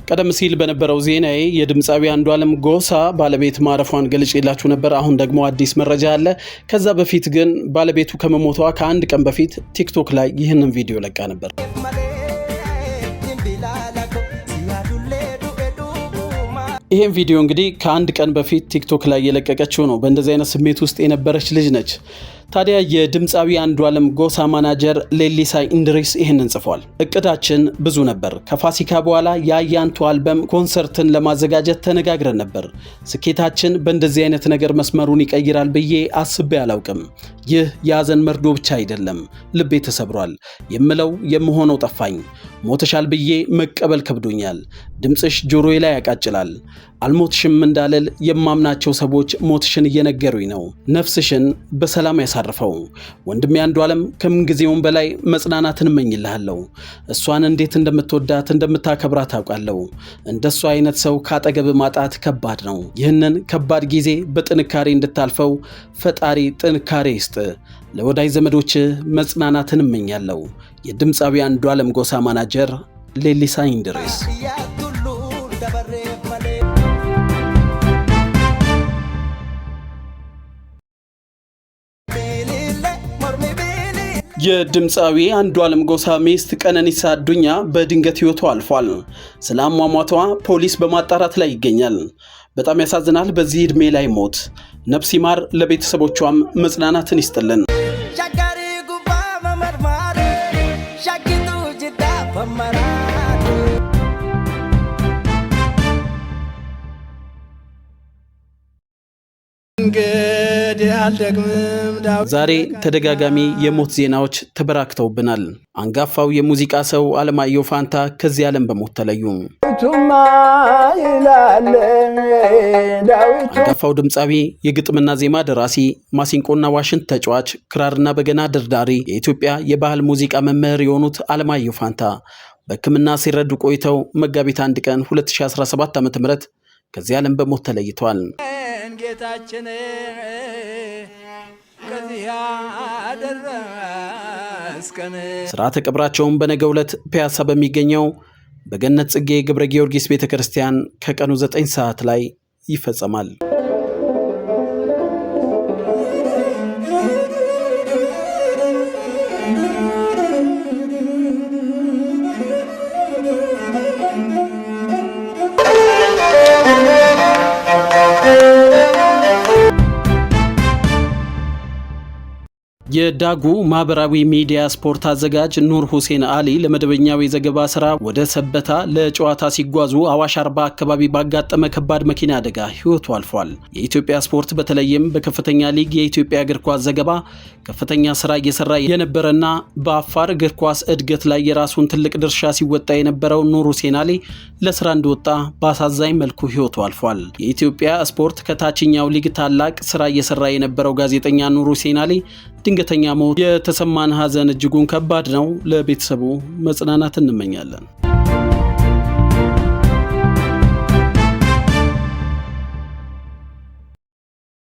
ቀደም ሲል በነበረው ዜናዬ የድምጻዊ አንዱዓለም ጎሳ ባለቤት ማረፏን ገልጬላችሁ ነበር። አሁን ደግሞ አዲስ መረጃ አለ። ከዛ በፊት ግን ባለቤቱ ከመሞቷ ከአንድ ቀን በፊት ቲክቶክ ላይ ይህንን ቪዲዮ ለቃ ነበር። ይሄን ቪዲዮ እንግዲህ ከአንድ ቀን በፊት ቲክቶክ ላይ የለቀቀችው ነው። በእንደዚህ አይነት ስሜት ውስጥ የነበረች ልጅ ነች። ታዲያ የድምጻዊ አንዱዓለም ጎሳ ማናጀር ሌሊሳ ኢንድሪስ ይህንን ጽፏል። እቅዳችን ብዙ ነበር። ከፋሲካ በኋላ የአያንቱ አልበም ኮንሰርትን ለማዘጋጀት ተነጋግረን ነበር። ስኬታችን በእንደዚህ አይነት ነገር መስመሩን ይቀይራል ብዬ አስቤ አላውቅም። ይህ የሐዘን መርዶ ብቻ አይደለም፣ ልቤ ተሰብሯል። የምለው የምሆነው ጠፋኝ። ሞተሻል ብዬ መቀበል ከብዶኛል። ድምጽሽ ጆሮዬ ላይ ያቃጭላል። አልሞትሽም እንዳልል የማምናቸው ሰዎች ሞትሽን እየነገሩኝ ነው። ነፍስሽን በሰላም ያሳርፈው። ወንድሜ አንዱዓለም ከምንጊዜውም በላይ መጽናናትን እመኝልሃለሁ። እሷን እንዴት እንደምትወዳት እንደምታከብራት አውቃለሁ። እንደሷ አይነት ሰው ካጠገብ ማጣት ከባድ ነው። ይህንን ከባድ ጊዜ በጥንካሬ እንድታልፈው ፈጣሪ ጥንካሬ ይስጥ። ለወዳጅ ዘመዶች መጽናናትን እመኛለሁ። የድምጻዊ አንዱዓለም ጎሳ ማናጀር ሌሊሳ ኢንድሪስ። የድምጻዊ አንዱዓለም ጎሳ ሚስት ቀነኒሳ አዱኛ በድንገት ሕይወቷ አልፏል። ስለ አሟሟቷ ፖሊስ በማጣራት ላይ ይገኛል። በጣም ያሳዝናል። በዚህ ዕድሜ ላይ ሞት። ነፍስ ይማር፣ ለቤተሰቦቿም መጽናናትን ይስጥልን። ዛሬ ተደጋጋሚ የሞት ዜናዎች ተበራክተውብናል። አንጋፋው የሙዚቃ ሰው አለማየሁ ፋንታ ከዚህ ዓለም በሞት ተለዩ። አንጋፋው ድምጻዊ፣ የግጥምና ዜማ ደራሲ፣ ማሲንቆና ዋሽንት ተጫዋች፣ ክራርና በገና ደርዳሪ፣ የኢትዮጵያ የባህል ሙዚቃ መምህር የሆኑት አለማየሁ ፋንታ በሕክምና ሲረዱ ቆይተው መጋቢት 1 ቀን 2017 ዓ.ም ከዚህ ዓለም በሞት ተለይተዋል። ጌታችን ከዚያ አደረስከን። ሥርዓተ ቀብራቸውን በነገው ዕለት ፒያሳ በሚገኘው በገነት ጽጌ ገብረ ጊዮርጊስ ቤተክርስቲያን ከቀኑ 9 ሰዓት ላይ ይፈጸማል። የዳጉ ማህበራዊ ሚዲያ ስፖርት አዘጋጅ ኑር ሁሴን አሊ ለመደበኛው የዘገባ ስራ ወደ ሰበታ ለጨዋታ ሲጓዙ አዋሽ አርባ አካባቢ ባጋጠመ ከባድ መኪና አደጋ ህይወቱ አልፏል። የኢትዮጵያ ስፖርት በተለይም በከፍተኛ ሊግ የኢትዮጵያ እግር ኳስ ዘገባ ከፍተኛ ስራ እየሰራ የነበረና በአፋር እግር ኳስ እድገት ላይ የራሱን ትልቅ ድርሻ ሲወጣ የነበረው ኑር ሁሴን አሊ ለስራ እንደወጣ በአሳዛኝ መልኩ ህይወቱ አልፏል። የኢትዮጵያ ስፖርት ከታችኛው ሊግ ታላቅ ስራ እየሰራ የነበረው ጋዜጠኛ ኑር ሁሴን አሊ ድንገተኛ ሞት የተሰማን ሐዘን እጅጉን ከባድ ነው። ለቤተሰቡ መጽናናት እንመኛለን።